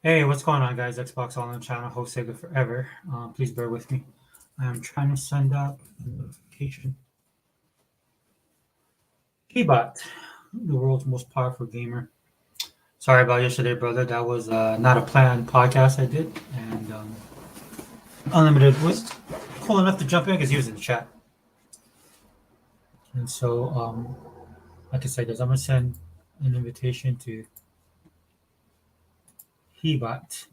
Hey, what's going on, guys? Xbox All In channel, host Sega Forever. Please bear with me. I'm trying to send out a notification. Keybot, the world's most powerful gamer. Sorry about yesterday, brother. That was not a planned podcast I did. And Unlimited was cool enough to jump in because he was in the chat. And so, like I said, guys, I'm going to send an invitation to Keybot.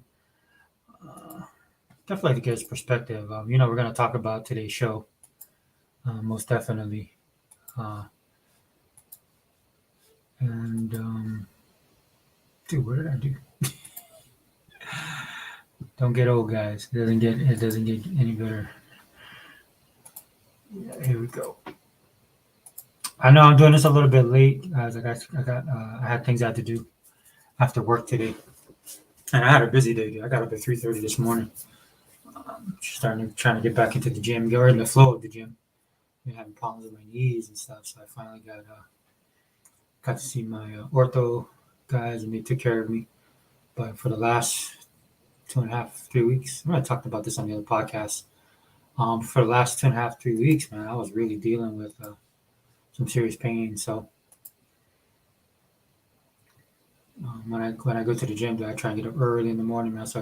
Definitely to get his perspective. We're going to talk about today's show, most definitely. Uh, And dude, what did I do? Don't get old, guys. It doesn't get any better. Yeah, here we go. I know I'm doing this a little bit late, as I had things I had to do after work today, and I had a busy day. Dude. I got up at 3:30 this morning. Trying to get back into the gym, get right in the flow of the gym. Been having problems with my knees and stuff, so I finally got to see my ortho guys, and they took care of me. But for the last 2.5, 3 weeks, I talked about this on the other podcast. For the last 2.5, 3 weeks, man, I was really dealing with some serious pain. So when I go to the gym, I try and get up early in the morning, man, so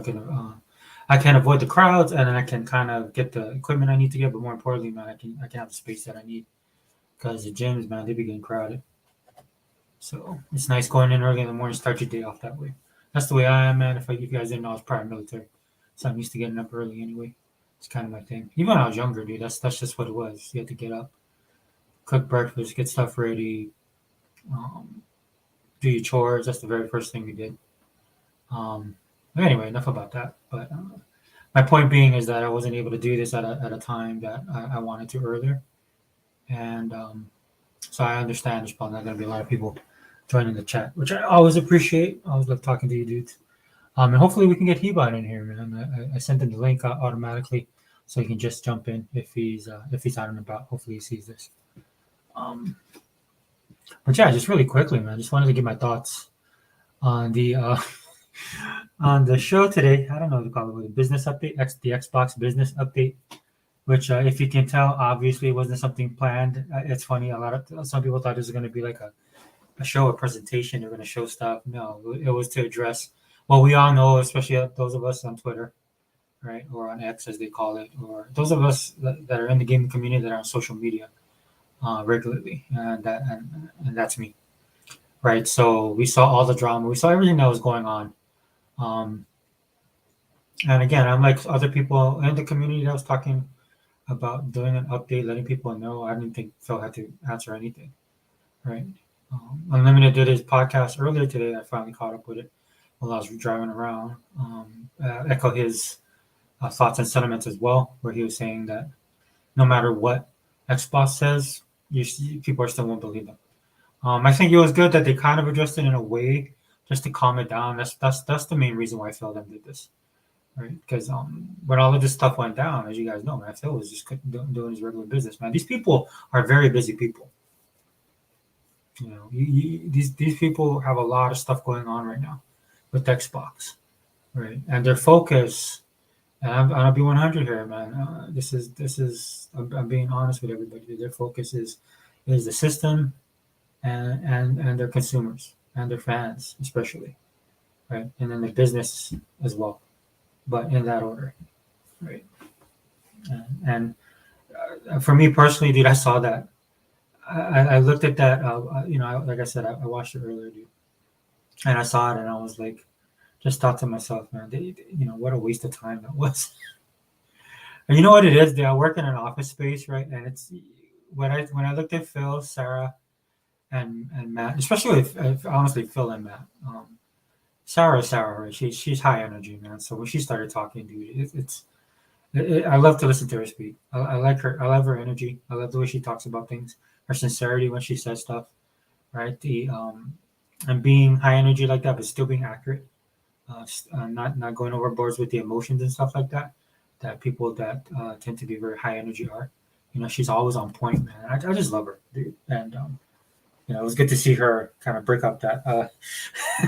I can avoid the crowds, and then I can kind of get the equipment I need to get. But more importantly, man, I can have the space that I need because the gyms, man, they be getting crowded. So it's nice going in early in the morning, start your day off that way. That's the way I am, man. If you guys didn't know, I was prior military, so I'm used to getting up early anyway. It's kind of my thing. Even when I was younger, dude, that's just what it was. You had to get up, cook breakfast, get stuff ready, um, do your chores. That's the very first thing we did. But anyway, enough about that. But my point being is that I wasn't able to do this at a time that I wanted to earlier. And so I understand there's probably not going to be a lot of people joining the chat, which I always appreciate. I always love talking to you dudes. And hopefully we can get Hebot in here, man. I sent him the link automatically, so he can just jump in if he's out and about. Hopefully he sees this. Um, but yeah, just really quickly, man. Just wanted to give my thoughts on the on the show today. I don't know what to call it, the business update, the Xbox business update. Which, if you can tell, obviously wasn't something planned. It's funny. Some people thought this was going to be like a show, a presentation. They're going to show stuff. No, it was to address what we all know, especially those of us on Twitter, right, or on X as they call it, or those of us that are in the gaming community that are on social media regularly, and that's me, right? So we saw all the drama, we saw everything that was going on, um, and again, I'm like other people in the community that was talking about doing an update, letting people know. I didn't think Phil had to answer anything, right? Unlimited did his podcast earlier today. I finally caught up with it while I was driving around. Echo his thoughts and sentiments as well, where he was saying that no matter what Xbox says, people are still won't believe them. I think it was good that they kind of addressed it in a way just to calm it down. That's the main reason why Phil them did this, right? Because when all of this stuff went down, as you guys know, man, Phil was just doing his regular business. Man, these people are very busy people. These people have a lot of stuff going on right now with Xbox, right? And their focus, and I'll be 100 here, man. I'm being honest with everybody. Their focus is the system and their consumers and their fans, especially, right? And then the business as well, but in that order, right? And for me personally, dude, I saw that. I looked at that. Like I said, I watched it earlier, dude, and I saw it, and I was like, just thought to myself, man, what a waste of time that was. And you know what it is? I work in an office space, right? And it's when I looked at Phil, Sarah, and Matt, especially if honestly Phil and Matt. Sarah, right? She's high energy, man. So when she started talking, dude, I love to listen to her speak. I like her. I love her energy. I love the way she talks about things. Her sincerity when she says stuff, right? The and being high energy like that, but still being accurate. Not going overboard with the emotions and stuff like that. That people that tend to be very high energy are. She's always on point, man. I just love her, dude. And It was good to see her kind of break up that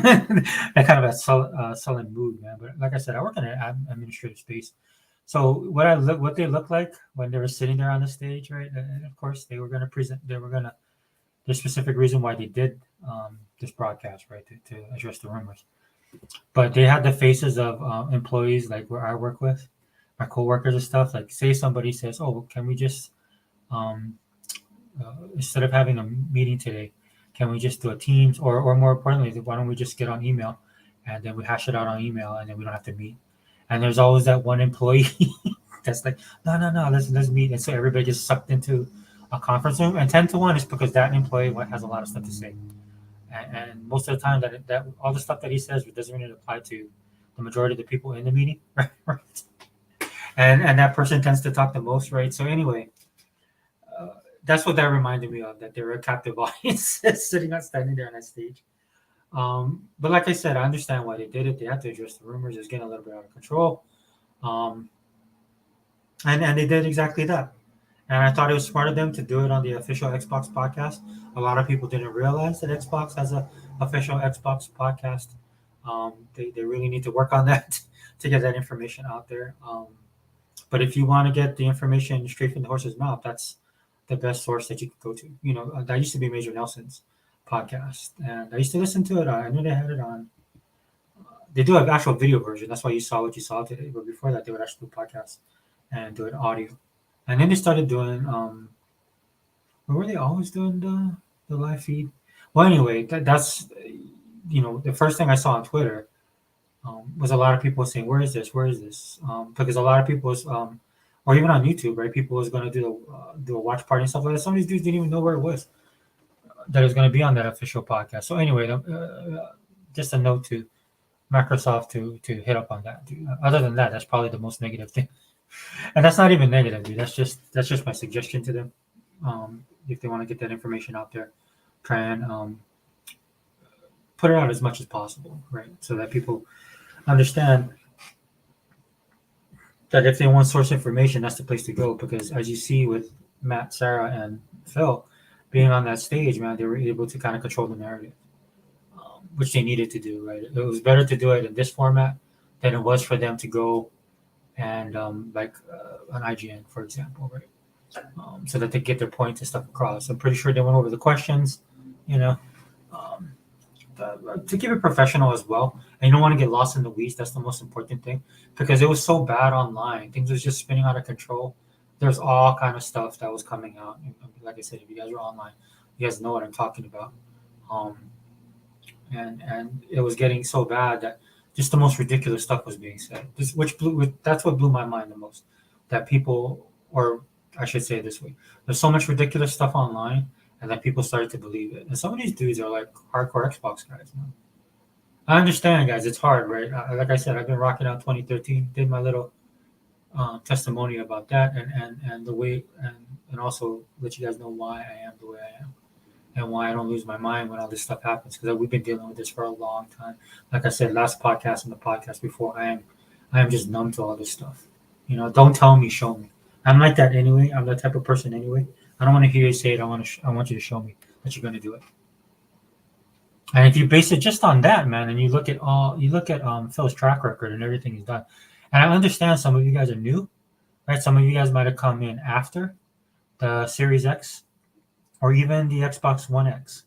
that kind of a sullen mood, man. But like I said, I work in an administrative space, so what they look like when they were sitting there on the stage, right? And of course, they were going to present. They were going to the specific reason why they did this broadcast, right, to address the rumors. But they had the faces of employees like where I work with, my coworkers and stuff. Like, say somebody says, "Oh, can we just um, instead of having a meeting today, can we just do a Teams or more importantly, why don't we just get on email and then we hash it out on email and then we don't have to meet." And there's always that one employee that's like, no, let's meet. And so everybody gets sucked into a conference room. And 10 to 1 is because that employee has a lot of stuff to say. And most of the time that all the stuff that he says doesn't really apply to the majority of the people in the meeting, right? And that person tends to talk the most, right? So anyway, that's what that reminded me of, that they were a captive audience standing there on that stage. But like I said, I understand why they did it. They had to address the rumors. It's getting a little bit out of control. Um, and they did exactly that. And I thought it was smart of them to do it on the official Xbox podcast. A lot of people didn't realize that Xbox has a official Xbox podcast. They really need to work on that to get that information out there. But if you want to get the information straight from the horse's mouth, that's the best source that you could go to. That used to be Major Nelson's podcast, and I used to listen to it. I knew they had it on. They do have actual video version. That's why you saw what you saw today. But before that, they would actually do podcasts and do it audio. And then they started doing. Or were they always doing the live feed? Well, anyway, that's the first thing I saw on Twitter was a lot of people saying, "Where is this? Where is this?" Because a lot of people was, or even on YouTube, right? People was going to do a watch party and stuff like that. Some of these dudes didn't even know where it was that it was going to be on that official podcast. So anyway, just a note to Microsoft to hit up on that. Dude. Other than that, that's probably the most negative thing, and that's not even negative, dude. That's just my suggestion to them. If they want to get that information out there, try and put it out as much as possible, right? So that people understand that if they want source information, that's the place to go. Because as you see with Matt, Sarah, and Phil being on that stage, man, they were able to kind of control the narrative, which they needed to do, right? It was better to do it in this format than it was for them to go and like an IGN, for example, right? So that they get their points and stuff across. I'm pretty sure they went over the questions, um, to keep it professional as well. And you don't want to get lost in the weeds. That's the most important thing, because it was so bad online. Things was just spinning out of control. There's all kind of stuff that was coming out. And like I said, if you guys are online, you guys know what I'm talking about. Um, and it was getting so bad that just the most ridiculous stuff was being said. That's what blew my mind the most. That people, or I should say it this way, there's so much ridiculous stuff online, and that people started to believe it. And some of these dudes are like hardcore Xbox guys, man. I understand, guys. It's hard, right? Like I said, I've been rocking out 2013. Did my little testimony about that, and the way, and also let you guys know why I am the way I am, and why I don't lose my mind when all this stuff happens. Because we've been dealing with this for a long time. Like I said, last podcast and the podcast before, I am just numb to all this stuff. Don't tell me, show me. I'm like that anyway. I'm that type of person anyway. I don't want to hear you say it. I want you to show me that you're going to do it. And if you base it just on that, man, and you look at Phil's track record and everything he's done, and I understand some of you guys are new, right? Some of you guys might have come in after the Series X or even the Xbox One X,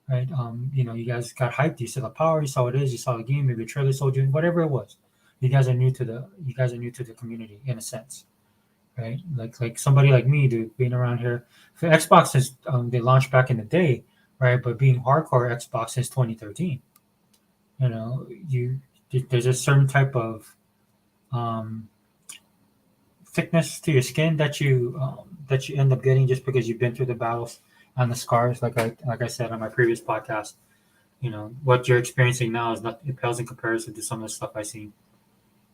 right? You guys got hyped. You saw the power. You saw what it is. You saw the game. Maybe a trailer sold you, whatever it was. You guys are new to the community in a sense, right? Like somebody like me, dude, being around here. For Xbox is they launched back in the day, right? But being hardcore Xbox since 2013, there's a certain type of thickness to your skin that you end up getting just because you've been through the battles and the scars. Like I said on my previous podcast, what you're experiencing now is not, it pales in comparison to some of the stuff I've seen.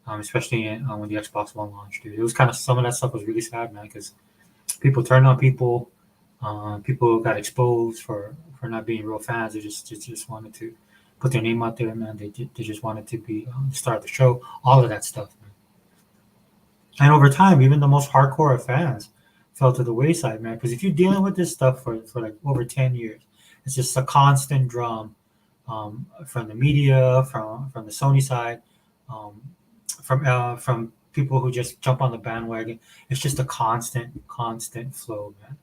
Especially when the Xbox One launched, dude. It was kind of, some of that stuff was really sad, man, because people turned on people. People got exposed for not being real fans. They just wanted to put their name out there, man. They just wanted to be start the show, all of that stuff, man. And over time, even the most hardcore of fans fell to the wayside, man. Because if you're dealing with this stuff for like over 10 years, It's just a constant drum from the media, from the Sony side, um, from people who just jump on the bandwagon. It's just a constant flow, man.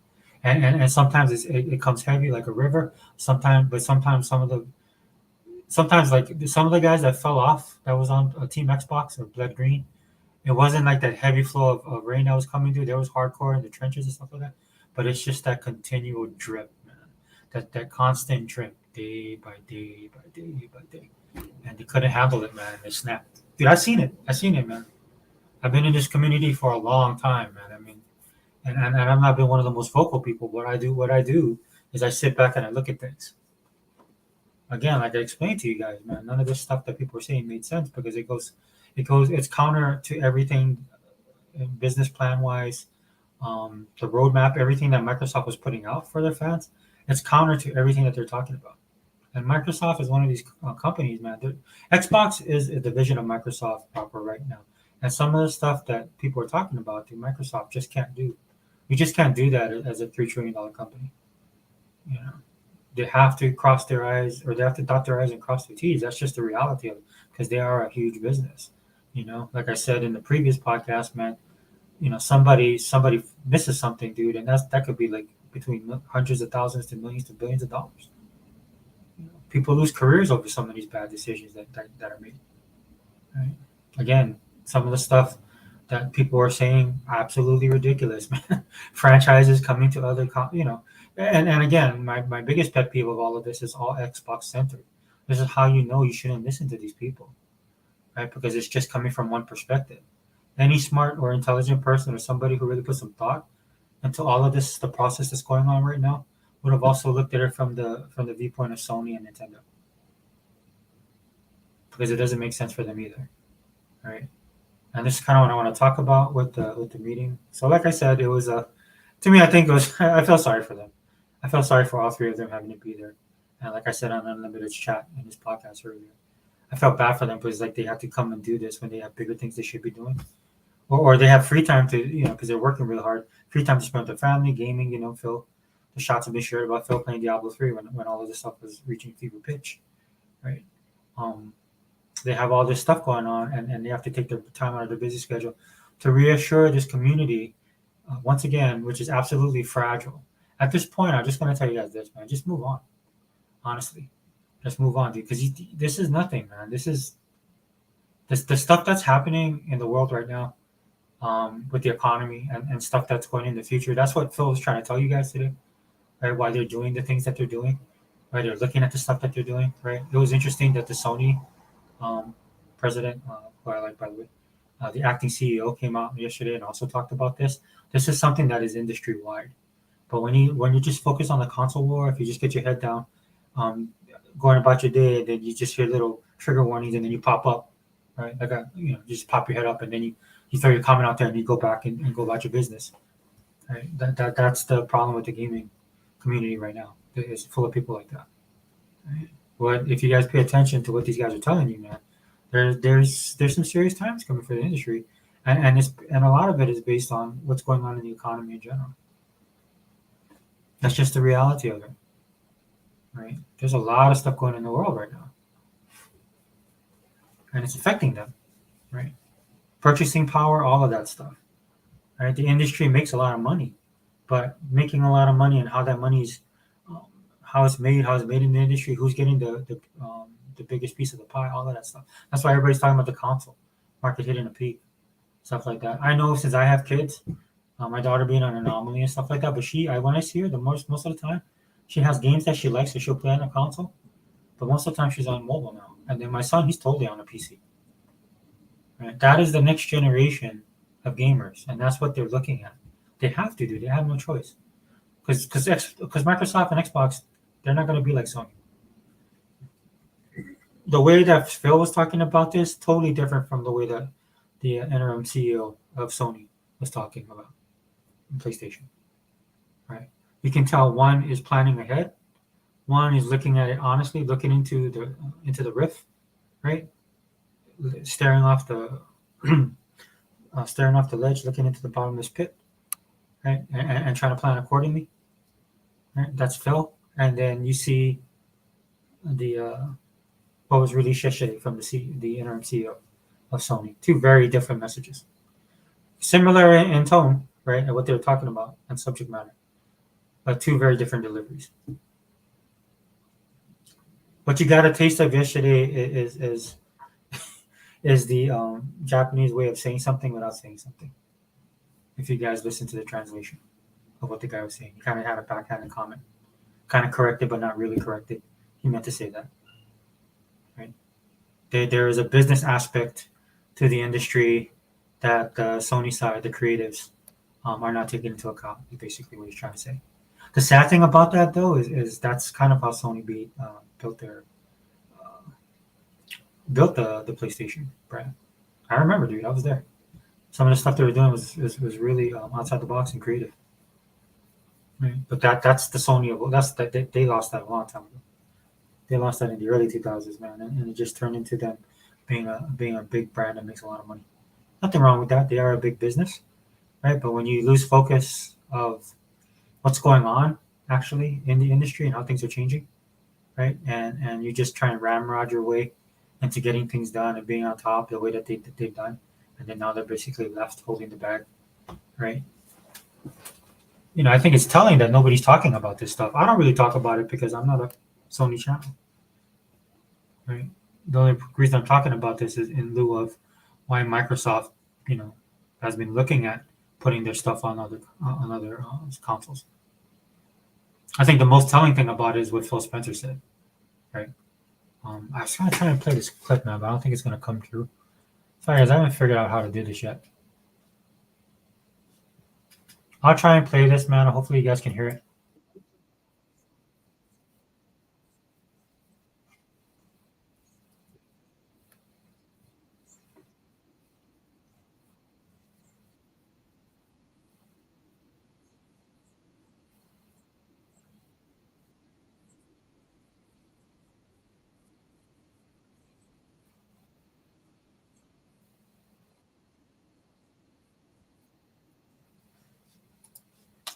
And sometimes it comes heavy like a river. Sometimes like some of the guys that fell off that was on Team Xbox or Blood Green, it wasn't like that heavy flow of rain that was coming through. There was hardcore in the trenches and stuff like that, but it's just that continual drip, man. That constant drip, day by day by day by day, and they couldn't handle it, man. They snapped. Dude, I seen it. I seen it, man. I've been in this community for a long time, man. I mean, and I've not been one of the most vocal people. What I do is I sit back and I look at things. Again, like I explained to you guys, man, none of this stuff that people are saying made sense because it's counter to everything business plan wise, the roadmap, everything that Microsoft was putting out for their fans. It's counter to everything that they're talking about. And Microsoft is one of these companies, man. Xbox is a division of Microsoft proper right now. And some of the stuff that people are talking about, Microsoft just can't do. You just can't do that as a $3 trillion company. You know, they have to cross their eyes, or they have to dot their eyes and cross their T's. That's just the reality of it, because they are a huge business. Like I said in the previous podcast, man. Somebody misses something, dude, and that could be like between hundreds of thousands to millions to billions of dollars. People lose careers over some of these bad decisions that are made. Right? Again, some of the stuff that people are saying absolutely ridiculous, man. Franchises coming to other, and again, my biggest pet peeve of all of this is all Xbox centered. This is how you shouldn't listen to these people, right? Because it's just coming from one perspective. Any smart or intelligent person or somebody who really put some thought into all of this, the process that's going on right now, would have also looked at it from the viewpoint of Sony and Nintendo, because it doesn't make sense for them either, right? And this is kind of what I want to talk about with the meeting. So, like I said, it was to me, I think it was. I felt sorry for them. I felt sorry for all three of them having to be there, and like I said on Unlimited's chat in this podcast earlier, I felt bad for them because like they have to come and do this when they have bigger things they should be doing. Or they have free time to, because they're working really hard, free time to spend with their family, gaming, Phil. The shots have been shared about Phil playing Diablo 3 when all of this stuff was reaching fever pitch, right? They have all this stuff going on, and they have to take their time out of their busy schedule to reassure this community, once again, which is absolutely fragile. At this point, I'm just going to tell you guys this, man. Just move on. Honestly. Just move on, dude, because this is nothing, man. This is the stuff that's happening in the world right now. With the economy and stuff that's going in the future. That's what Phil was trying to tell you guys today, right? Why they're doing the things that they're doing, right? They're looking at the stuff that they're doing, right? It was interesting that the Sony president, who I like, by the way, the acting CEO came out yesterday and also talked about this. This is something that is industry wide. But when you just focus on the console war, if you just get your head down, going about your day, then you just hear little trigger warnings and then you pop up, right? Like you just pop your head up and then you throw your comment out there and you go back and go about your business. Right? That's the problem with the gaming community right now. It's full of people like that. Right? But if you guys pay attention to what these guys are telling you, man, there's some serious times coming for the industry, and a lot of it is based on what's going on in the economy in general. That's just the reality of it. Right? There's a lot of stuff going on in the world right now, and it's affecting them. Right? Purchasing power, all of that stuff. Right? The industry makes a lot of money, but making a lot of money and how that money's how it's made in the industry, who's getting the biggest piece of the pie, all of that stuff. That's why everybody's talking about the console market hitting a peak, stuff like that. I know since I have kids, my daughter being an anomaly and stuff like that, but when I see her, the most of the time, she has games that she likes, so she'll play on a console, but most of the time she's on mobile now. And then my son, he's totally on a PC. Right? That is the next generation of gamers, and that's what they're looking at. They have to do. They have no choice, because Microsoft and Xbox, they're not going to be like Sony. The way that Phil was talking about this, totally different from the way that the interim CEO of Sony was talking about PlayStation. Right? You can tell one is planning ahead, one is looking at it honestly, looking into the rift, right? Staring off the ledge, looking into the bottomless pit, right, and trying to plan accordingly. Right? That's Phil. and then you see the what was released yesterday from the interim CEO of Sony. Two very different messages, similar in tone, right, and what they were talking about and subject matter, but two very different deliveries. What you got a taste of yesterday is the Japanese way of saying something without saying something. If you guys listen to the translation of what the guy was saying, he kind of had a backhanded comment, kind of corrected but not really corrected. He meant to say that, right? There is a business aspect to the industry that the Sony side, the creatives, are not taking into account. Is basically what he's trying to say. The sad thing about that, though, is that's kind of how Sony built their built the PlayStation brand. I remember, dude. I was there. Some of the stuff they were doing was really outside the box and creative. Right? But that's the Sony of that's that they lost that a long time ago. They lost that in the early 2000s, man, and it just turned into them being a big brand that makes a lot of money. Nothing wrong with that. They are a big business, right? But when you lose focus of what's going on actually in the industry and how things are changing, right? And you just try and ramrod your way into getting things done and being on top the way that they've done, and then now they're basically left holding the bag, right? I think it's telling that nobody's talking about this stuff. I don't really talk about it because I'm not a Sony channel, right? The only reason I'm talking about this is in lieu of why Microsoft, has been looking at putting their stuff on other consoles. I think the most telling thing about it is what Phil Spencer said, right? I was trying to try and play this clip, man, but I don't think it's going to come through. Sorry, guys, I haven't figured out how to do this yet. I'll try and play this, man. Hopefully you guys can hear it.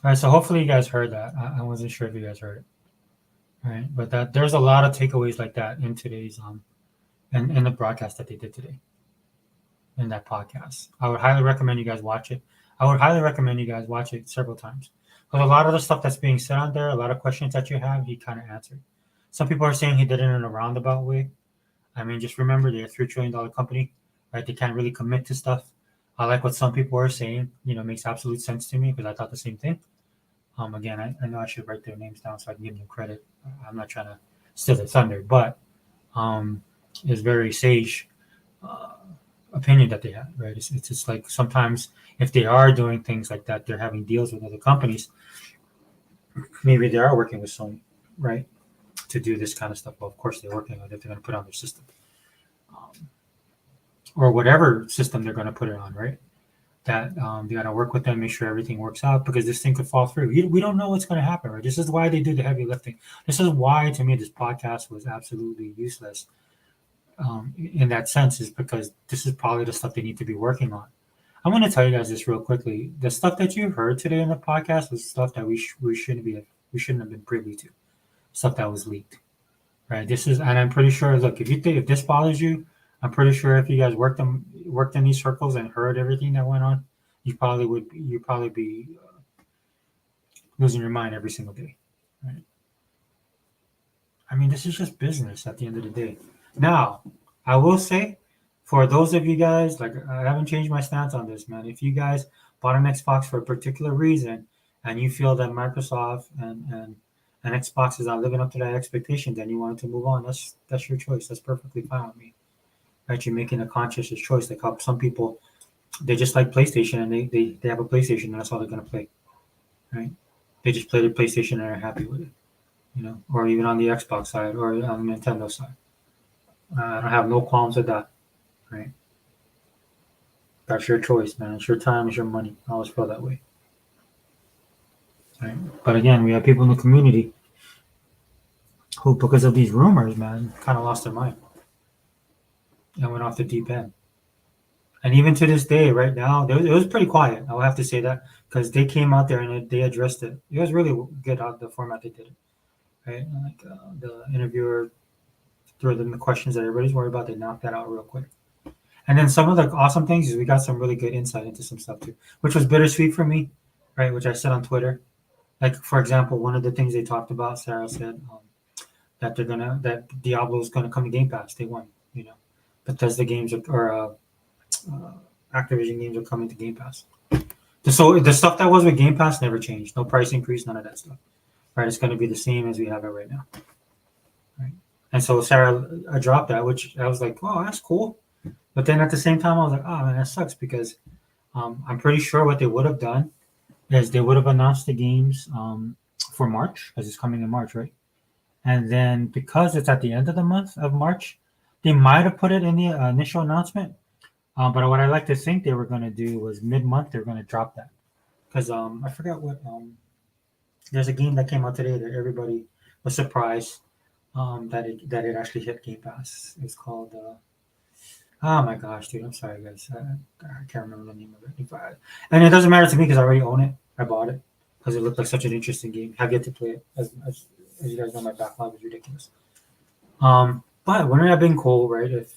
All right, so hopefully you guys heard that. I wasn't sure if you guys heard it. All right, but there's a lot of takeaways like that in today's and in the broadcast that they did today in that podcast. I would highly recommend you guys watch it. I would highly recommend you guys watch it several times. Because a lot of the stuff that's being said on there, a lot of questions that you have, he kind of answered. Some people are saying he did it in a roundabout way. I mean, just remember they're a $3 trillion company, right? They can't really commit to stuff. I like what some people are saying, makes absolute sense to me because I thought the same thing. Again, I know I should write their names down so I can give them credit. I'm not trying to steal their thunder, but it's very sage opinion that they have, right? It's just like sometimes if they are doing things like that, they're having deals with other companies. Maybe they are working with Sony, right, to do this kind of stuff. Well, of course they're working on it. They're going to put it on their system, or whatever system they're going to put it on, right? That they got to work with them, make sure everything works out because this thing could fall through. We don't know what's going to happen, right? This is why they do the heavy lifting. This is why, to me, this podcast was absolutely useless in that sense, is because this is probably the stuff they need to be working on. I'm going to tell you guys this real quickly. The stuff that you heard today in the podcast was stuff that we shouldn't have been privy to. Stuff that was leaked, right? And I'm pretty sure. Look, if this bothers you, I'm pretty sure if you guys worked in these circles and heard everything that went on, you'd probably be losing your mind every single day, right? I mean, this is just business at the end of the day. Now, I will say, for those of you guys, like I haven't changed my stance on this, man. If you guys bought an Xbox for a particular reason and you feel that Microsoft and Xbox is not living up to that expectation, then you wanted to move on. That's your choice. That's perfectly fine with me. Right? You're making a conscious choice. Like how some people, they just like PlayStation and they have a PlayStation and that's all they're gonna play. Right? They just play the PlayStation and are happy with it. Or even on the Xbox side or on the Nintendo side. I don't have no qualms with that. Right? That's your choice, man. It's your time, it's your money. I always feel that way. Right? But again, we have people in the community who, because of these rumors, man, kind of lost their mind and went off the deep end. And even to this day, right now, it was pretty quiet. I will have to say that because they came out there and they addressed it. It was really good the format they did it. right? And like the interviewer threw them the questions that everybody's worried about. They knocked that out real quick. And then some of the awesome things is we got some really good insight into some stuff too, which was bittersweet for me, right? Which I said on Twitter. Like for example, one of the things they talked about, Sarah said that that Diablo's gonna come to Game Pass. They won, you know, Bethesda games uh, Activision games are coming to Game Pass. So the stuff that was with Game Pass never changed. No price increase, none of that stuff. Right? It's going to be the same as we have it right now. Right? And so Sarah dropped that, which I was like, "Oh, that's cool." But then at the same time, I was like, "Oh man, that sucks," because I'm pretty sure what they would have done is they would have announced the games for March, because it's coming in March, right? And then because it's at the end of the month of March, they might have put it in the initial announcement. But what I like to think they were going to do was mid-month they're going to drop that, because I forgot what there's a game that came out today that everybody was surprised that it actually hit Game Pass. It's called oh my gosh, dude, I'm sorry guys, I can't remember the name of it. And it doesn't matter to me because I already own it. I bought it because it looked like such an interesting game. Have yet to play it. As you guys know, my backlog is ridiculous. But wouldn't it have been cool, right? If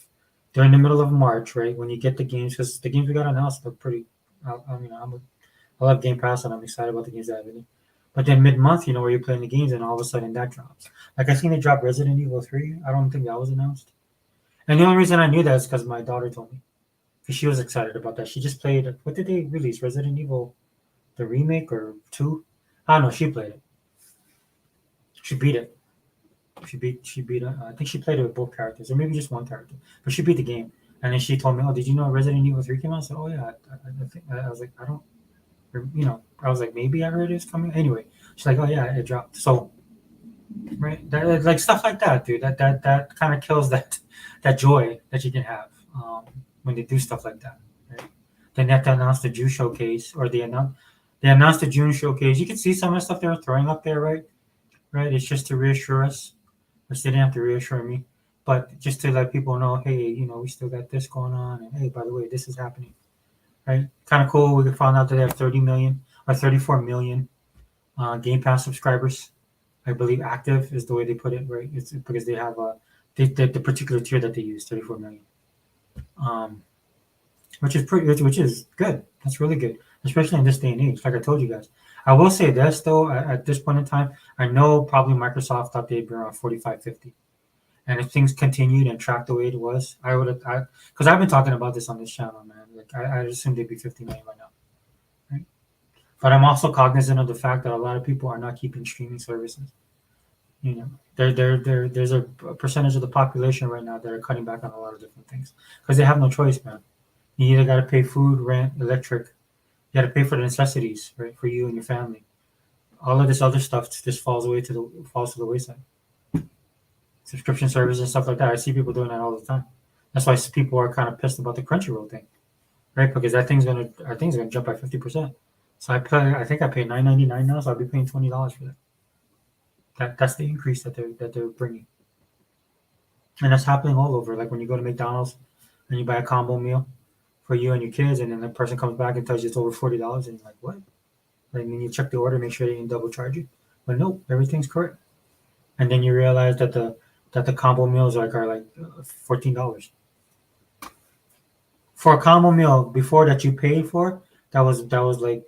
during the middle of March, right, when you get the games, because the games we got announced look pretty. I mean, I love Game Pass, and I'm excited about the games that have in it. But then mid-month, you know, where you're playing the games, and all of a sudden that drops. Like I seen they drop Resident Evil 3. I don't think that was announced. And the only reason I knew that is because my daughter told me, because she was excited about that. She just played. What did they release? Resident Evil, the remake or two? I don't know. She played it. She beat it. She beat it. I think she played it with both characters, or maybe just one character. But she beat the game. And then she told me, "Oh, did you know Resident Evil 3 came out?" I said, "Oh yeah." I think I was like, I don't, you know, I was like, maybe I heard it's coming. Anyway, she's like, "Oh yeah, it dropped." So right, like stuff like that, dude. That kind of kills that joy that you can have when they do stuff like that. Right? Then they have to announce the June showcase, or they announced the June showcase. You can see some of the stuff they were throwing up there, right? Right. It's just to reassure us, which they didn't have to reassure me, but just to let people know, hey, you know, we still got this going on, and hey, by the way, this is happening. Right? Kind of cool. We found out that they have 30 million or 34 million Game Pass subscribers. I believe active is the way they put it, right? It's because they have the particular tier that they use, 34 million, um, which is good. That's really good, especially in this day and age. Like I told you guys, I will say this though. At this point in time, I know probably Microsoft thought they'd be around 45, 50, and if things continued and tracked the way it was, I would have, because I've been talking about this on this channel, man. Like I assumed they'd be 50 million by now, right? But I'm also cognizant of the fact that a lot of people are not keeping streaming services. You know, there's a percentage of the population right now that are cutting back on a lot of different things because they have no choice, man. You either got to pay food, rent, electric. You got to pay for the necessities, right, for you and your family. All of this other stuff just falls to the wayside. Subscription services and stuff like that. I see people doing that all the time. That's why people are kind of pissed about the Crunchyroll thing, right? Because I think it's gonna jump by 50%. So I think I pay $9.99 now, so I'll be paying $20 for that. That's the increase that they're bringing, and that's happening all over. Like when you go to McDonald's and you buy a combo meal for you and your kids, and then the person comes back and tells you it's over $40, and you're like, what? Like, and then you check the order, make sure they didn't double charge you. But nope, everything's correct. And then you realize that the combo meals are like $14 for a combo meal before that you paid for. That was like,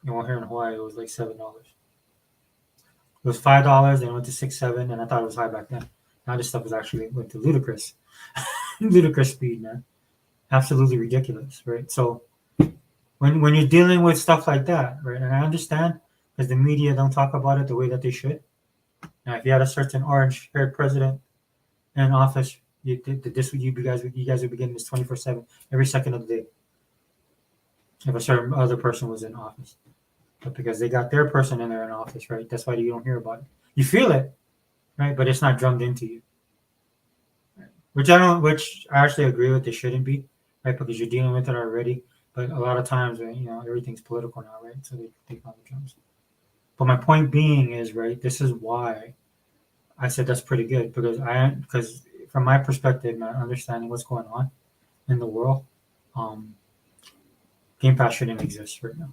here in Hawaii it was like $7. It was $5, then it went to 6, 7, and I thought it was high back then. Now this stuff is actually went to ludicrous, ludicrous speed, man. Absolutely ridiculous, right? So when you're dealing with stuff like that, right, and I understand because the media don't talk about it the way that they should. Now, if you had a certain orange-haired president in office, you guys would be getting this 24/7 every second of the day. If a certain other person was in office, but because they got their person in there in office, right? That's why you don't hear about it. You feel it, right? But it's not drummed into you, right? Which I actually agree with. They shouldn't be, right? Because you're dealing with it already. But a lot of times, everything's political now, right? So they take on the drums. But my point being is, right? This is why I said that's pretty good because from my perspective, my understanding what's going on in the world, um, Game Pass shouldn't exist right now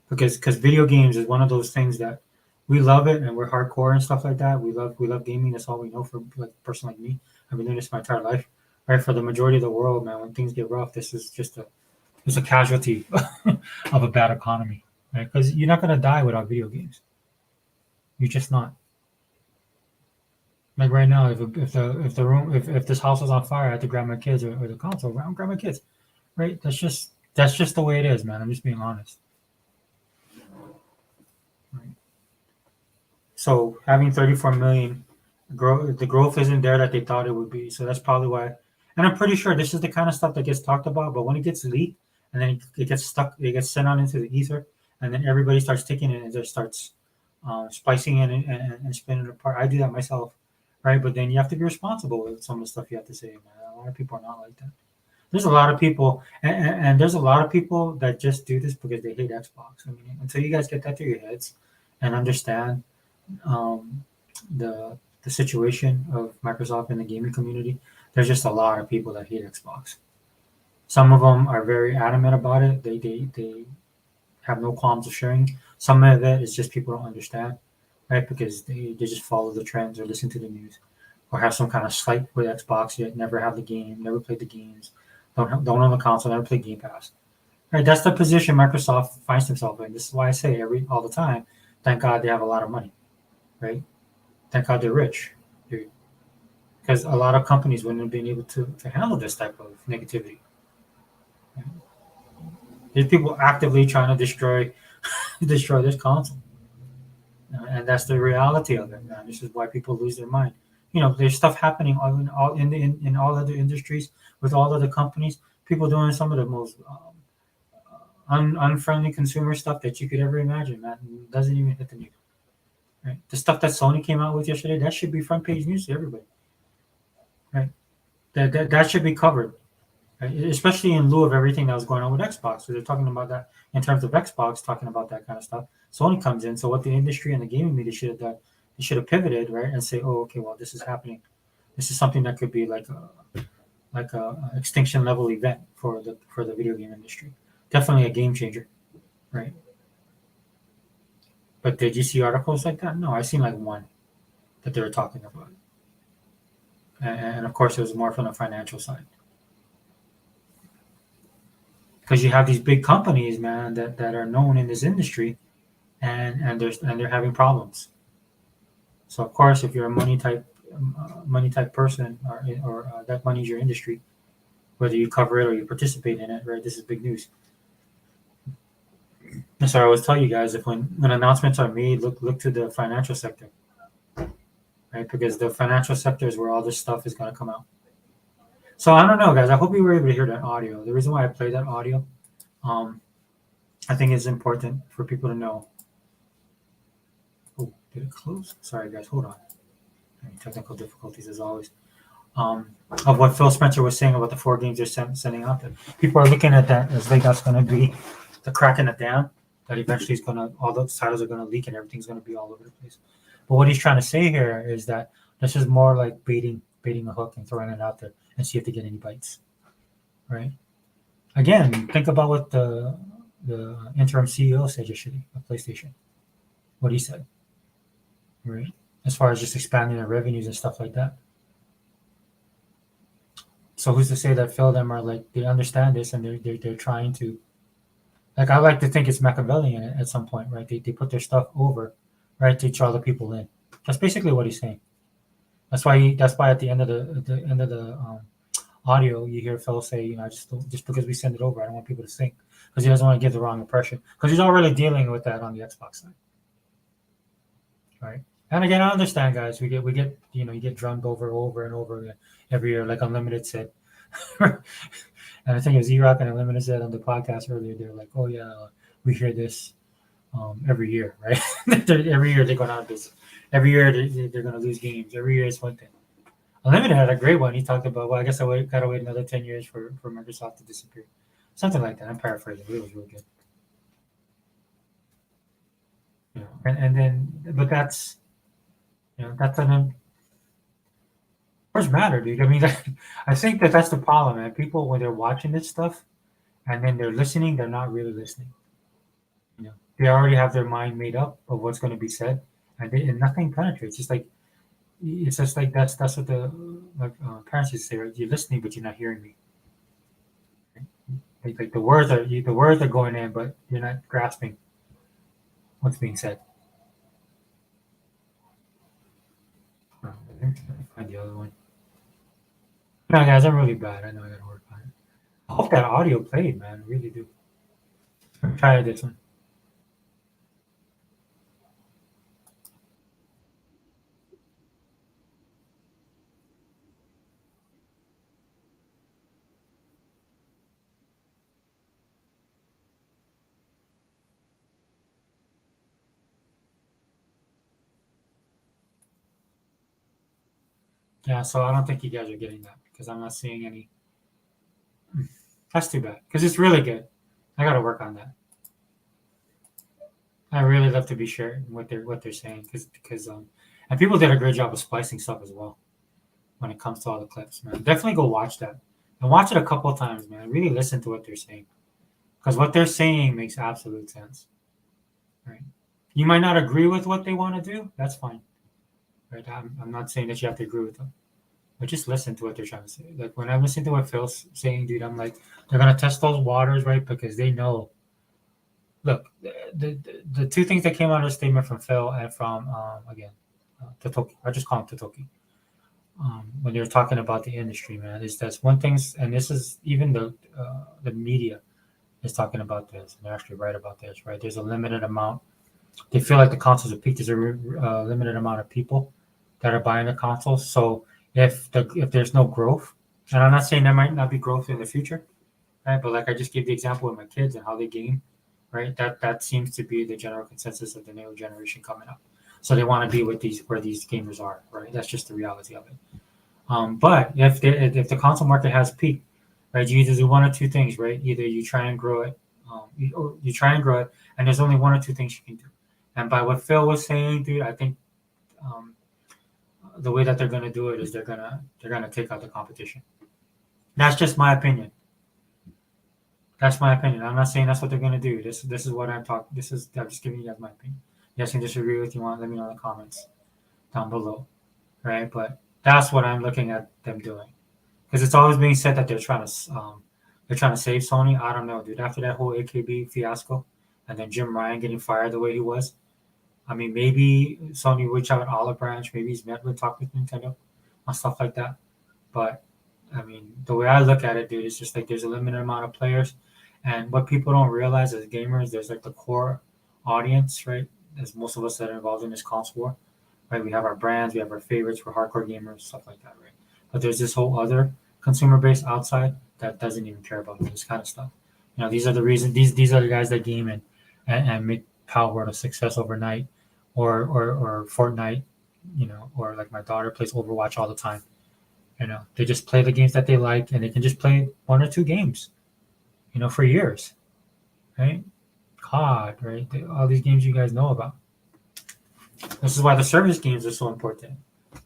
because video games is one of those things that we love it and we're hardcore and stuff like that. We love gaming. That's all we know. For like a person like me, I've been doing this my entire life. Right, for the majority of the world, man, when things get rough, this is just it's a casualty of a bad economy, right? Because you're not gonna die without video games. You're just not. Like right now, if this house was on fire, I had to grab my kids or the console. I don't grab my kids, right? That's just the way it is, man. I'm just being honest. Right? So having 34 million, the growth isn't there that they thought it would be. So that's probably why. And I'm pretty sure this is the kind of stuff that gets talked about. But when it gets leaked and then it gets stuck, it gets sent out into the ether, and then everybody starts taking it and just starts splicing it and spinning it apart. I do that myself, right? But then you have to be responsible with some of the stuff you have to say. Man, a lot of people are not like that. There's a lot of people, and there's a lot of people that just do this because they hate Xbox. I mean, until you guys get that through your heads and understand um, the situation of Microsoft and the gaming community, there's just a lot of people that hate Xbox. Some of them are very adamant about it. They have no qualms of sharing. Some of it is just people don't understand, right? Because they just follow the trends or listen to the news or have some kind of slight with Xbox yet never have the game, never played the games, don't own the console, never played Game Pass. Right, that's the position Microsoft finds themselves in. This is why I say all the time, thank God they have a lot of money, right? Thank God they're rich, dude. Because a lot of companies wouldn't have been able to handle this type of negativity. Right? There's people actively trying to destroy this console, and that's the reality of it, man. This is why people lose their mind. There's stuff happening in all other industries with all other companies. People doing some of the most unfriendly consumer stuff that you could ever imagine, man. It doesn't even hit the news. Right? The stuff that Sony came out with yesterday, that should be front page news to everybody. Right? That should be covered, right? Especially in lieu of everything that was going on with Xbox. So they're talking about that in terms of Xbox, talking about that kind of stuff. Sony comes in. So what the industry and the gaming media should have done, they should have pivoted, right, and say, oh, okay, well, this is happening. This is something that could be like a extinction level event for the video game industry. Definitely a game changer, right? But did you see articles like that? No, I seen like one that they were talking about, and of course it was more from the financial side because you have these big companies, man, that are known in this industry, and they're having problems. So of course, if you're a money type person, or that money is your industry, whether you cover it or you participate in it, right? This is big news. And so I always tell you guys, if when announcements are made, look to the financial sector, right? Because the financial sector is where all this stuff is going to come out. So I don't know, guys. I hope you were able to hear that audio. The reason why I play that audio, um, I think it's important for people to know. Oh, did it close? Sorry, guys. Hold on. Technical difficulties as always. Of what Phil Spencer was saying about the four games they're sending out there. People are looking at that as like that's going to be the crack in the dam. That eventually is going to, all those titles are going to leak and everything's going to be all over the place. But what he's trying to say here is that this is more like baiting a hook and throwing it out there and see if they get any bites, right? Again, think about what the interim CEO said yesterday of PlayStation. What he said, right? As far as just expanding their revenues and stuff like that. So who's to say that Phil them are like they understand this and they're trying to, like, I like to think it's Machiavellian at some point, right? They put their stuff over, right, to draw the people in. That's basically what he's saying. That's why at the end of the audio you hear Phil say, just because we send it over, I don't want people to think, because he doesn't want to give the wrong impression, because he's already dealing with that on the Xbox side, right? And again, I understand, guys. We get you get drummed over and over again every year, like Unlimited said. And I think it was E-Rock and Unlimited said on the podcast earlier, they're like, oh yeah, we hear this every year, right? Every year they're going out of business. Every year they're going to lose games. Every year it's one thing. Unlimited had a great one. He talked about, well, I guess gotta wait another 10 years for Microsoft to disappear. Something like that. I'm paraphrasing. It was really good. And then, but that's an words matter, dude. I mean, I think that's the problem, man. People, when they're watching this stuff and then they're listening, they're not really listening. They already have their mind made up of what's going to be said, and nothing penetrates. It's just like that's what the like parents used to say, right? You're listening, but you're not hearing me. Like the words are going in, but you're not grasping what's being said. Let me find the other one. No, guys, I'm really bad. I know I gotta work on it. I hope that audio played, man. I really do. Try this one. Yeah, so I don't think you guys are getting that because I'm not seeing any. That's too bad because it's really good. I gotta work on that. I really love to be sharing what they're saying because and people did a great job of splicing stuff as well when it comes to all the clips, man. Definitely go watch that and watch it a couple of times, man. Really listen to what they're saying because what they're saying makes absolute sense, right? You might not agree with what they want to do. That's fine, right? I'm not saying that you have to agree with them, but just listen to what they're trying to say. Like when I'm listening to what Phil's saying, dude, I'm like, they're gonna test those waters, right? Because they know. Look, the two things that came out of the statement from Phil and from again, Totoki. I just call him Totoki. When you're talking about the industry, man, is that's one thing, and this is even the media is talking about this, and they're actually right about this, right? There's a limited amount. They feel like the consoles are peaked. There's a limited amount of people that are buying the consoles. So if there's no growth, and I'm not saying there might not be growth in the future, right? But like I just gave the example with my kids and how they game, right? That seems to be the general consensus of the new generation coming up. So they want to be with these where these gamers are, right? That's just the reality of it. But if the console market has peaked, right, you either do one or two things, right? Either you try and grow it, you try and grow it, and there's only one or two things you can do. And by what Phil was saying, dude, I think um, the way that they're gonna do it is they're gonna take out the competition. That's just my opinion. That's my opinion. I'm not saying that's what they're gonna do. This is what I'm talking. I'm just giving you guys my opinion. You guys can disagree with you want. Let me know in the comments down below, right? But that's what I'm looking at them doing because it's always being said that they're trying to save Sony. I don't know, dude. After that whole AKB fiasco, and then Jim Ryan getting fired the way he was, I mean, maybe Sony reached out Olive Branch. Maybe he's met with talk with Nintendo and stuff like that. But I mean, the way I look at it, dude, it's just like there's a limited amount of players, and what people don't realize as gamers, there's like the core audience, right? As most of us that are involved in this console war, right? We have our brands, we have our favorites, we're hardcore gamers, stuff like that, right? But there's this whole other consumer base outside that doesn't even care about this kind of stuff. These are the reason these are the guys that game and make Power a success overnight, or Fortnite, or like my daughter plays Overwatch all the time. They just play the games that they like, and they can just play one or two games, for years, right? COD, right? All these games you guys know about. This is why the service games are so important.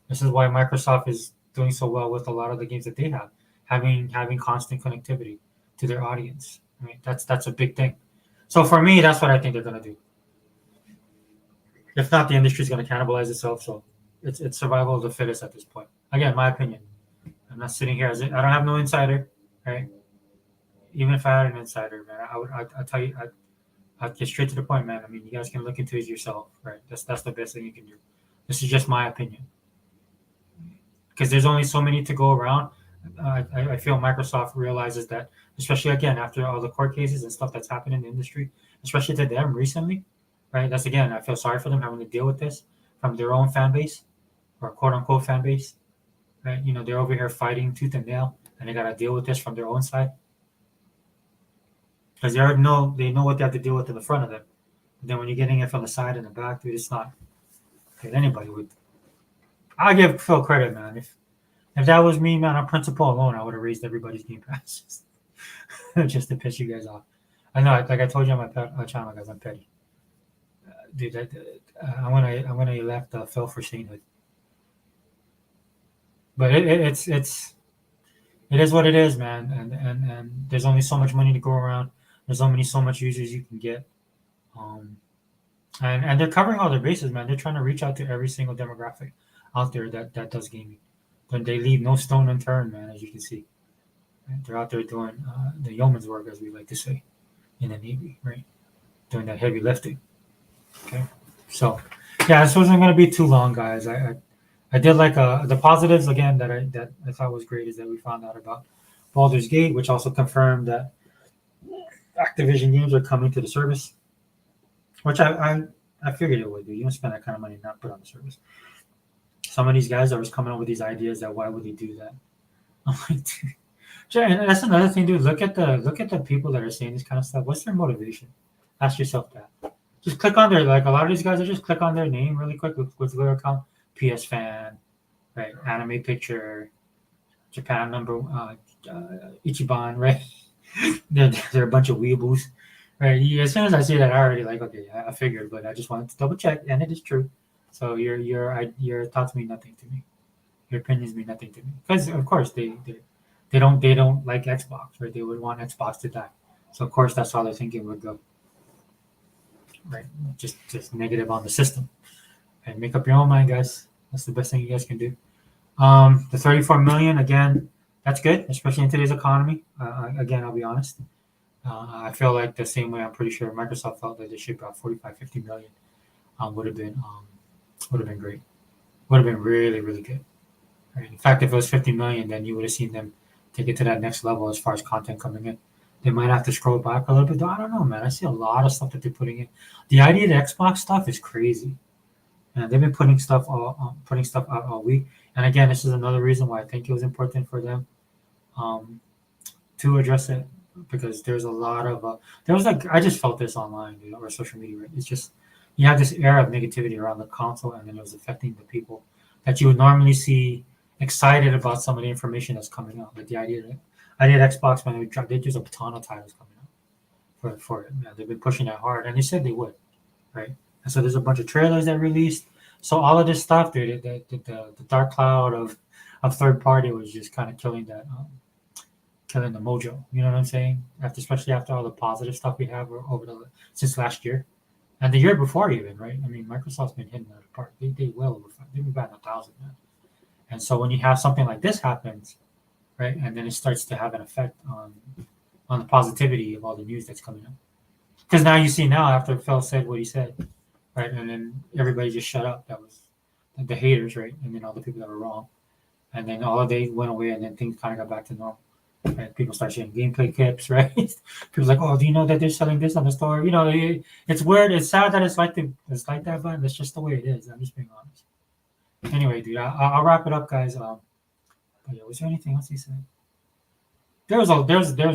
This is why Microsoft is doing so well with a lot of the games that they have, having constant connectivity to their audience. Right? That's a big thing. So for me, that's what I think they're gonna do. If not, the industry is gonna cannibalize itself. So it's survival of the fittest at this point. Again, my opinion. I'm not sitting here I don't have no insider, right? Even if I had an insider, man, I'd tell you, I'd get straight to the point, man. I mean, you guys can look into it yourself, right? That's the best thing you can do. This is just my opinion because there's only so many to go around. I feel Microsoft realizes that, especially again after all the court cases and stuff that's happened in the industry, especially to them recently, right? That's again, I feel sorry for them having to deal with this from their own fan base or quote unquote fan base, right? They're over here fighting tooth and nail, and they got to deal with this from their own side because they know what they have to deal with in the front of them. And then when you're getting it from the side and the back, dude, it's not. Dude, anybody would. I give Phil credit, man. If that was me, man, on principle alone, I would have raised everybody's game passes just to piss you guys off. I know, like I told you on my channel, guys, I'm petty, dude. I'm gonna elect Phil for sainthood, but it is what it is, man. And there's only so much money to go around. There's only so much users you can get. Um, and they're covering all their bases, man. They're trying to reach out to every single demographic out there that does gaming. Then they leave no stone unturned, man. As you can see, right? They're out there doing the yeoman's work, as we like to say in the Navy, right? Doing that heavy lifting. Okay, so yeah, this wasn't going to be too long, guys. I did like the positives again that I thought was great is that we found out about Baldur's Gate, which also confirmed that Activision games are coming to the service, which I figured it would do. You don't spend that kind of money not put on the service. Some of these guys are just coming up with these ideas that why would they do that? I'm like, dude. And that's another thing, dude. Look at the people that are saying this kind of stuff. What's their motivation? Ask yourself that. Just click on their a lot of these guys are just click on their name really quick with their account. PS fan, right? Anime picture, Japan number Ichiban, right? they're a bunch of weeaboos, right? As soon as I see that, I already like okay, I figured, but I just wanted to double check, and it is true. So your thoughts mean nothing to me. Your opinions mean nothing to me because of course they don't like Xbox, right? They would want Xbox to die. So of course that's how their thinking would go, right? Just negative on the system, and make up your own mind, guys. That's the best thing you guys can do. The 34 million again, that's good, especially in today's economy. Again, I'll be honest. I feel like the same way. I'm pretty sure Microsoft felt that they should about 45, 50 million would have been great. Would have been really, really good. Right? In fact, if it was 50 million, then you would have seen them take it to that next level as far as content coming in. They might have to scroll back a little bit. Though. I don't know, man. I see a lot of stuff that they're putting in. The idea of the Xbox stuff is crazy. And they've been putting stuff out all week. And again, this is another reason why I think it was important for them um, to address it because there's a lot of there was I just felt this online or social media. Right? It's just you have this air of negativity around the console, and then it was affecting the people that you would normally see excited about some of the information that's coming out. Like the idea that Xbox man, they just a ton of titles coming out for it. Man, they've been pushing that hard, and they said they would, right? And so there's a bunch of trailers that released. So all of this stuff, dude, the dark cloud of third party was just kind of killing killing the mojo. You know what I'm saying? Especially after all the positive stuff we have over the since last year and the year before even, right? I mean, Microsoft's been hitting that apart. They well over they've been batting 1,000, man. And so when you have something like this happens, right, and then it starts to have an effect on the positivity of all the news that's coming up. Because now you see now after Phil said what he said, right, and then everybody just shut up. That was the haters, right, and then all the people that were wrong, and then all of they went away, and then things kind of got back to normal. Right? People start sharing gameplay clips, right? People's like, "Oh, do you know that they're selling this on the store?" You know, it's weird. It's sad that it's like that, but that's just the way it is. I'm just being honest. Anyway, dude, I'll wrap it up, guys. But yeah, was there anything else he said? There was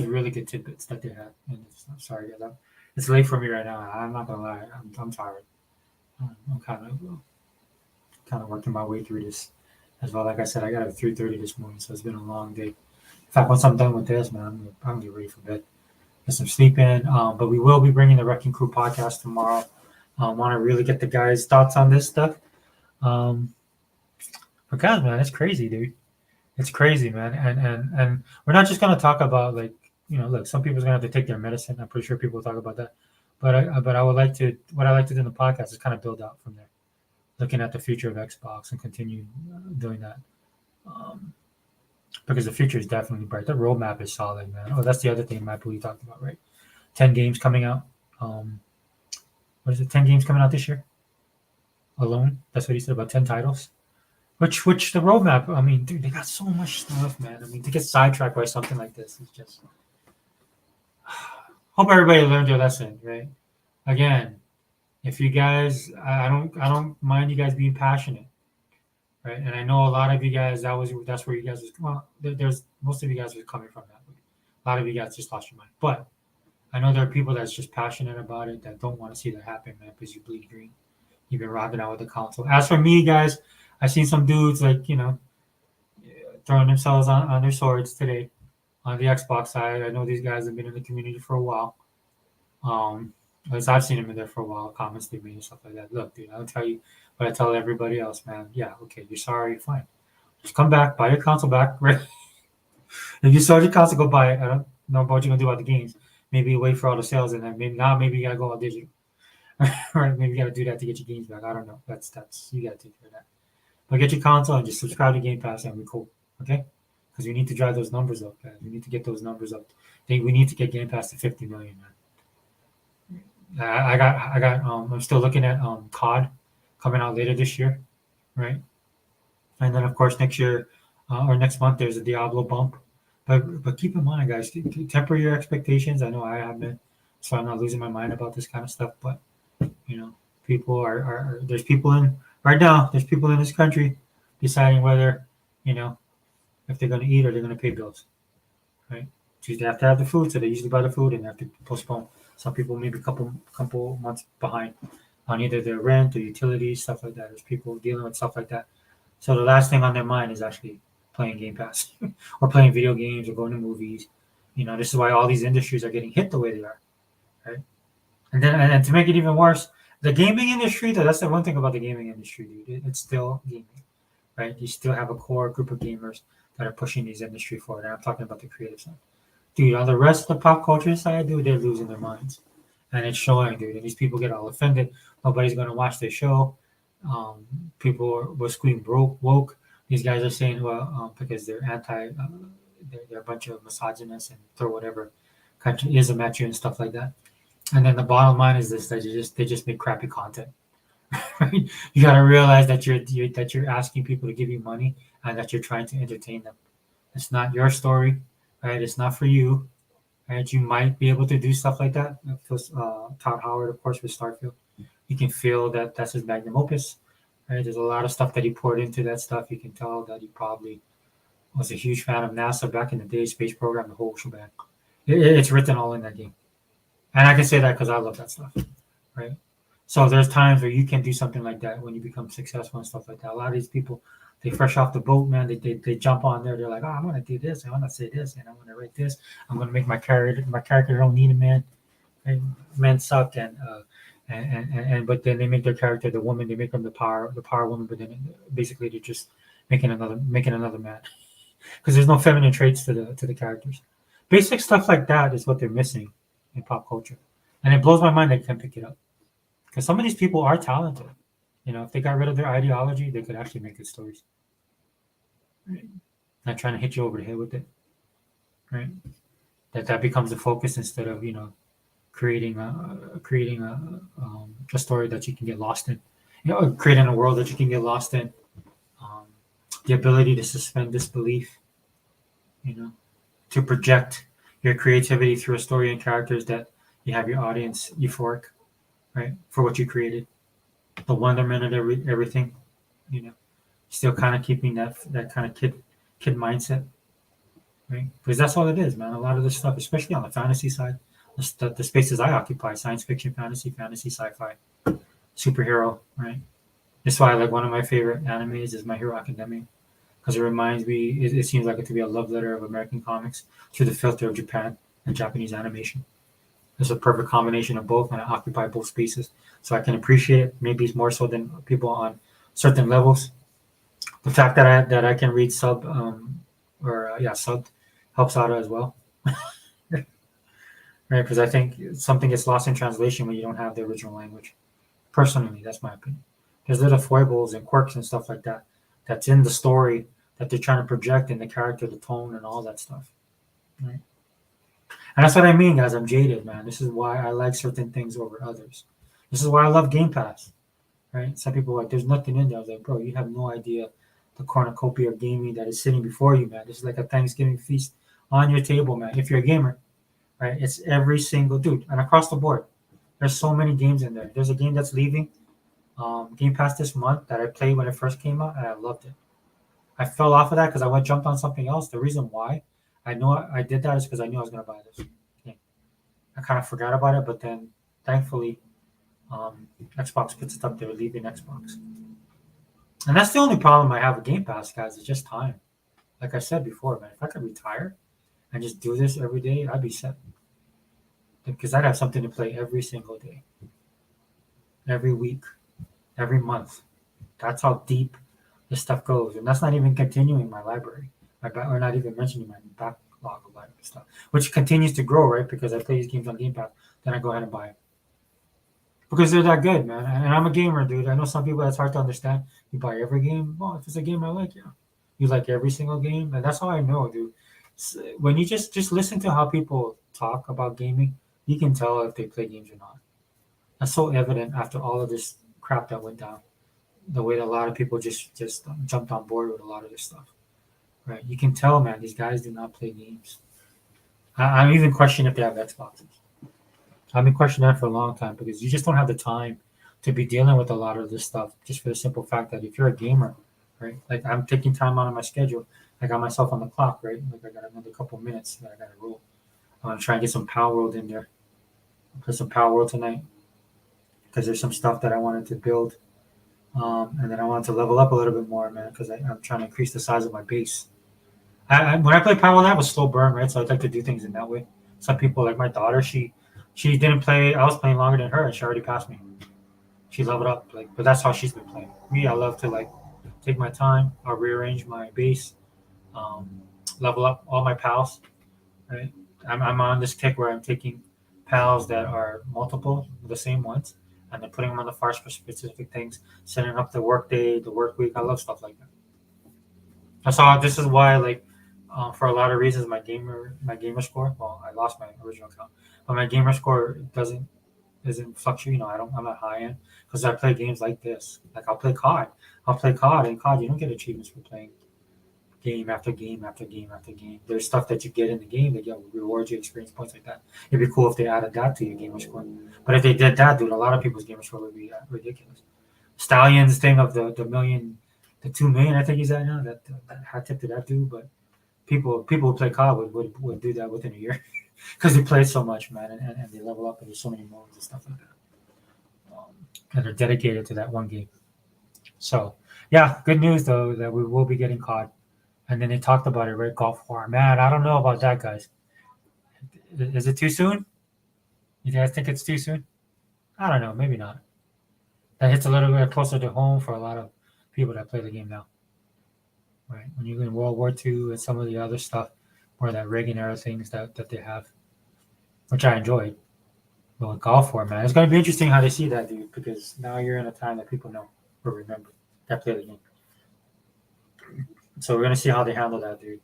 really good tidbits that they had. And I'm sorry, guys. It's late for me right now. I'm not gonna lie. I'm tired. I'm kind of working my way through this as well. Like I said, I got up at 3:30 this morning, so it's been a long day. In fact, once I'm done with this, man, I'm gonna get ready for bed, get some sleep in. But we will be bringing the Wrecking Crew podcast tomorrow. Want to really get the guys' thoughts on this stuff. But guys, man, it's crazy, dude. It's crazy, man. And we're not just gonna talk about look, some people's gonna have to take their medicine. I'm pretty sure people will talk about that. But I would like to what I like to do in the podcast is kind of build out from there, looking at the future of Xbox and continue doing that. Because the future is definitely bright. The roadmap is solid, man. Oh, that's the other thing Matt Bowie talked about, right? 10 games coming out. What is it? 10 games coming out this year alone. That's what he said about 10 titles. Which the roadmap? I mean, dude, they got so much stuff, man. I mean, to get sidetracked by something like this is just. Hope everybody learned their lesson, right? Again, if you guys, I don't mind you guys being passionate, right? And I know a lot of you guys that's where you guys was. Well, there's most of you guys are coming from that. A lot of you guys just lost your mind, but I know there are people that's just passionate about it that don't want to see that happen, man, because you bleed green. You've been rocking out with the console. As for me, guys, I've seen some dudes throwing themselves on their swords today on the Xbox side. I know these guys have been in the community for a while. At least I've seen them in there for a while, comments they made and stuff like that. Look, dude, I'll tell you what I tell everybody else, man. Yeah, okay, you're sorry, fine. Just come back, buy your console back, right? If you sold your console, go buy it. I don't know what you're gonna do about the games. Maybe wait for all the sales and then maybe you gotta go all digital. Right? Maybe you got to do that to get your games back. I don't know. That's you got to take care of that. But get your console and just subscribe to Game Pass and we cool. Okay? Because we need to drive those numbers up, guys. We need to get those numbers up. We need to get Game Pass to 50 million, man. I'm still looking at COD coming out later this year, right? And then of course next year or next month there's a Diablo bump. But keep in mind, guys, temper your expectations. I know I have been, so I'm not losing my mind about this kind of stuff. But you know, people are there's people in right now. There's people in this country deciding whether you know if they're going to eat or they're going to pay bills, right? So they have to have the food, so they usually buy the food and they have to postpone. Some people maybe a couple months behind on either their rent or utilities, stuff like that. There's people dealing with stuff like that. So the last thing on their mind is actually playing Game Pass or playing video games or going to movies. This is why all these industries are getting hit the way they are, right? And then to make it even worse, the gaming industry, though, that's the one thing about the gaming industry, dude. It's still gaming, right? You still have a core group of gamers that are pushing these industry forward. And I'm talking about the creative side. Dude, on the rest of the pop culture side, dude, they're losing their minds. And it's showing, dude. And these people get all offended. Nobody's going to watch their show. People will scream woke. These guys are saying, well, because they're they're a bunch of misogynists and throw whatever countryism at you and stuff like that. And then the bottom line is this: that they just make crappy content. Right? You got to realize that you're asking people to give you money and that you're trying to entertain them. It's not your story, right? It's not for you, right? You might be able to do stuff like that. Todd Howard, of course, with Starfield, you can feel that that's his magnum opus, right? There's a lot of stuff that he poured into that stuff. You can tell that he probably was a huge fan of NASA back in the day, space program, the whole shebang. It's written all in that game, and I can say that because I love that stuff, right? So there's times where you can do something like that when you become successful and stuff like that. A lot of these people, they fresh off the boat, man. They jump on there. They're like, oh, I'm gonna do this. I'm gonna say this, and I'm gonna write this. I'm gonna make my character don't need a man. And men suck, and but then they make their character the woman. They make them the power woman. But then basically they're just making another man because there's no feminine traits to the characters. Basic stuff like that is what they're missing in pop culture, and it blows my mind they can't pick it up. Because some of these people are talented. If they got rid of their ideology, they could actually make good stories. Right? Not trying to hit you over the head with it, right? That becomes the focus instead of creating a story that you can get lost in. Creating a world that you can get lost in. Um, the ability to suspend disbelief. To project your creativity through a story and characters that you have your audience euphoric, right, for what you created, the wonderment of everything, you know, still kind of keeping that kind of kid mindset, right? Because that's all it is, man. A lot of this stuff, especially on the fantasy side, the spaces I occupy, science fiction, fantasy, sci-fi, superhero, right? That's why like one of my favorite animes is My Hero Academia because it reminds me. It seems like it to be a love letter of American comics through the filter of Japan and Japanese animation. It's a perfect combination of both, and I occupy both spaces, so I can appreciate it. Maybe it's more so than people on certain levels. The fact that I can read subbed helps out as well, right? Because I think something gets lost in translation when you don't have the original language. Personally, that's my opinion. There's little foibles and quirks and stuff like that that's in the story that they're trying to project in the character, the tone, and all that stuff. Right? And that's what I mean, guys. I'm jaded, man. This is why I like certain things over others. This is why I love Game Pass. Right? Some people are like, there's nothing in there. I was like, bro, you have no idea the cornucopia of gaming that is sitting before you, man. This is like a Thanksgiving feast on your table, man. If you're a gamer, right? It's every single dude and across the board. There's so many games in there. There's a game that's leaving Game Pass this month that I played when it first came out, and I loved it. I fell off of that because I went jumped on something else. The reason why I know I did that is because I knew I was gonna buy this game. I kind of forgot about it, but then thankfully, Xbox puts it up there, leaving Xbox. And that's the only problem I have with Game Pass, guys. It's just time. Like I said before, man, if I could retire and just do this every day, I'd be set. Because I'd have something to play every single day, every week, every month. That's how deep this stuff goes. And that's not even continuing my library, or not even mentioning my backlog of library stuff, which continues to grow, right? Because I play these games on Game Pass, then I go ahead and buy it. because they're that good, man. And I'm a gamer, dude. I know some people that's hard to understand. You buy every game. Well, if it's a game I like, yeah. You like every single game, and that's how I know, dude. When you just listen to how people talk about gaming, you can tell if they play games or not. That's so evident after all of this crap that went down. The way that a lot of people just jumped on board with a lot of this stuff, right? You can tell, man. These guys do not play games. I'm even questioning if they have Xboxes. I've been questioning that for a long time because you just don't have the time to be dealing with a lot of this stuff. Just for the simple fact that if you're a gamer, right? Like I'm taking time out of my schedule. I got myself on the clock, right? Like I got another couple minutes that I got to roll. I'm gonna try and get some Power World in there. I'll play some Power World tonight because there's some stuff that I wanted to build, and then I wanted to level up a little bit more, man, because I'm trying to increase the size of my base. When I play Power World, I have a slow burn, right? So I'd like to do things in that way. Some people, like my daughter, she didn't play. I was playing longer than her, and she already passed me. She leveled up, like, but that's how she's been playing. Me, I love to like take my time. I'll rearrange my base, um, level up all my pals. Right, I'm on this kick where I'm taking pals that are multiple, the same ones, and then putting them on the far for specific things, setting up the work day, the work week. I love stuff like that. I saw this is why like for a lot of reasons my gamer score. Well, I lost my original account, but my gamer score doesn't fluctuate. I'm not high end because I play games like this. Like I'll play COD. I'll play COD, and COD you don't get achievements for playing game after game after game after game. There's stuff that you get in the game that rewards you experience points like that. It'd be cool if they added that to your gamer score. But if they did that, dude, a lot of people's gamer score would be ridiculous. Stallion's thing of the million, the 2 million, I think he's at now. That hat tip to that dude, but people who play COD would do that within a year because they play so much, man, and they level up and there's so many modes and stuff like that. And they're dedicated to that one game. So yeah, good news though that we will be getting COD. And then they talked about it, right? Golf War. Man, I don't know about that, guys. Is it too soon? You guys think it's too soon? I don't know. Maybe not. That hits a little bit closer to home for a lot of people that play the game now, right? When you're in World War II and some of the other stuff, or that Reagan era things that they have, which I enjoyed. But with Golf War, man, it's going to be interesting how they see that, dude, because now you're in a time that people know or remember that play the game. So we're going to see how they handle that, dude.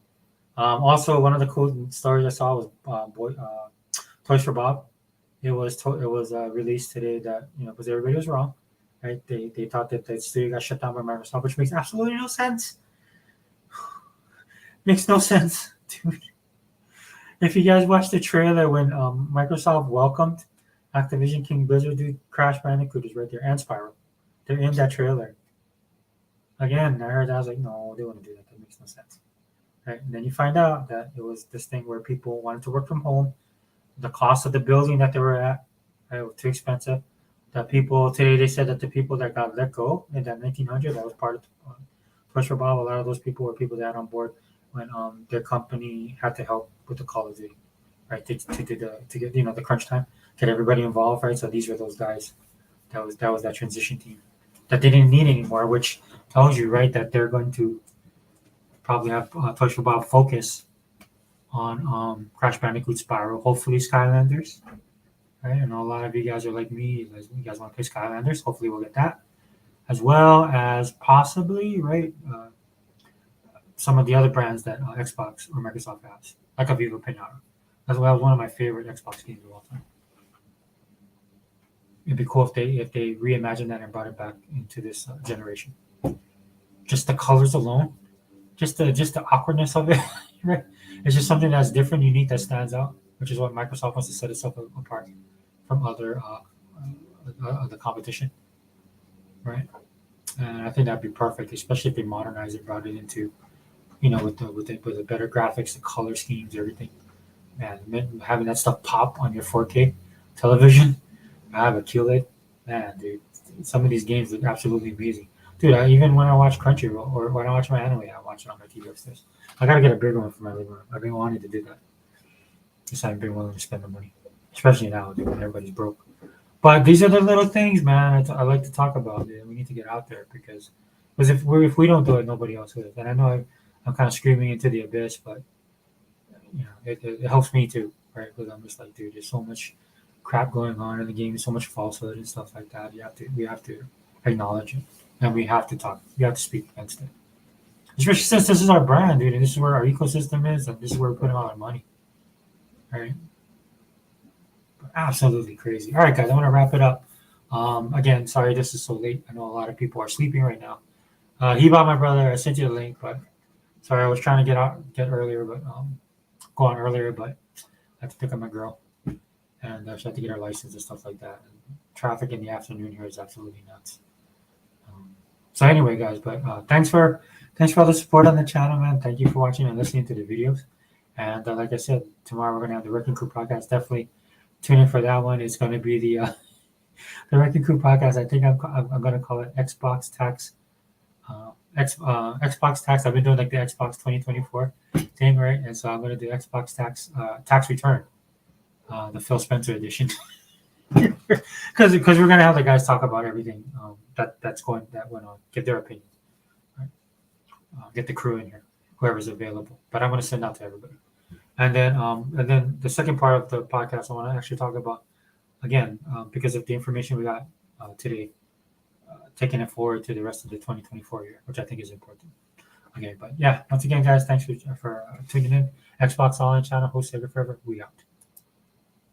Also, one of the cool stories I saw was Toys for Bob. It was released today that because everybody was wrong, right? They thought that the studio got shut down by Microsoft, which makes absolutely no sense. Makes no sense, dude. If you guys watched the trailer when Microsoft welcomed Activision King Blizzard, dude, Crash Bandicoot is right there and Spyro. They're in that trailer. Again, I heard that I was like, no, they wouldn't do that. That makes no sense. Right? And then you find out that it was this thing where people wanted to work from home. The cost of the building that they were at, right, was too expensive. The people today they said that the people that got let go in that 1900 that was part of Push for Bob. A lot of those people were people that had on board when their company had to help with the Call of Duty, right? To get the crunch time, get everybody involved, right? So these were those guys. That was that transition team that they didn't need anymore, which tells you, right, that they're going to probably have Push for Bob focus on Crash Bandicoot Spyro, hopefully Skylanders. Right? I know a lot of you guys are like me. You guys want to play Skylanders. Hopefully we'll get that. As well as possibly, right, some of the other brands that Xbox or Microsoft has, like a Viva Pinata. That's one of my favorite Xbox games of all time. It'd be cool if they reimagined that and brought it back into this generation. Just the colors alone, just the awkwardness of it, right? It's just something that's different, unique, that stands out, which is what Microsoft wants to set itself apart from the competition, right? And I think that'd be perfect, especially if they modernize it, brought it into, with the better graphics, the color schemes, everything. Man, having that stuff pop on your 4K television, I have a QLED, man, dude. Some of these games look absolutely amazing, dude. Even when I watch Crunchyroll or when I watch my anime, I watch it on my TV upstairs. I gotta get a bigger one for my living room. I've been wanting to do that. Just haven't been willing to spend the money, especially now, dude, when everybody's broke. But these are the little things, man. I like to talk about. Dude. We need to get out there because if we don't do it, nobody else will. And I know I'm kind of screaming into the abyss, but it helps me too, right? Because I'm just like, dude, there's so much crap going on in the game, so much falsehood and stuff like that. We have to acknowledge it, and we have to talk. We have to speak against it, especially since this is our brand, dude, and this is where our ecosystem is, and this is where we're putting all our money. Right? Absolutely crazy. All right, guys, I want to wrap it up. Again, sorry this is so late. I know a lot of people are sleeping right now. Heba, my brother, I sent you the link, but sorry, I was trying to get earlier, but go on earlier, but I had to pick up my girl, and she had to get her license and stuff like that. And traffic in the afternoon here is absolutely nuts. So anyway, guys, but thanks for all the support on the channel, man. Thank you for watching and listening to the videos. And like I said, tomorrow we're gonna have the Wrecking Crew podcast. Definitely tune in for that one. It's gonna be the Wrecking Crew podcast. I think I'm gonna call it Xbox Tax. Xbox Tax. I've been doing like the Xbox 2024 thing, right? And so I'm gonna do Xbox Tax Return, the Phil Spencer edition. Because we're gonna have the guys talk about everything that went on, give their opinion, right? Get the crew in here, whoever's available. But I'm gonna send out to everybody, and then the second part of the podcast I want to actually talk about again because of the information we got today, taking it forward to the rest of the 2024 year, which I think is important. Okay, but yeah, once again, guys, thanks for tuning in. Xbox All In channel, host Sega Forever. We out.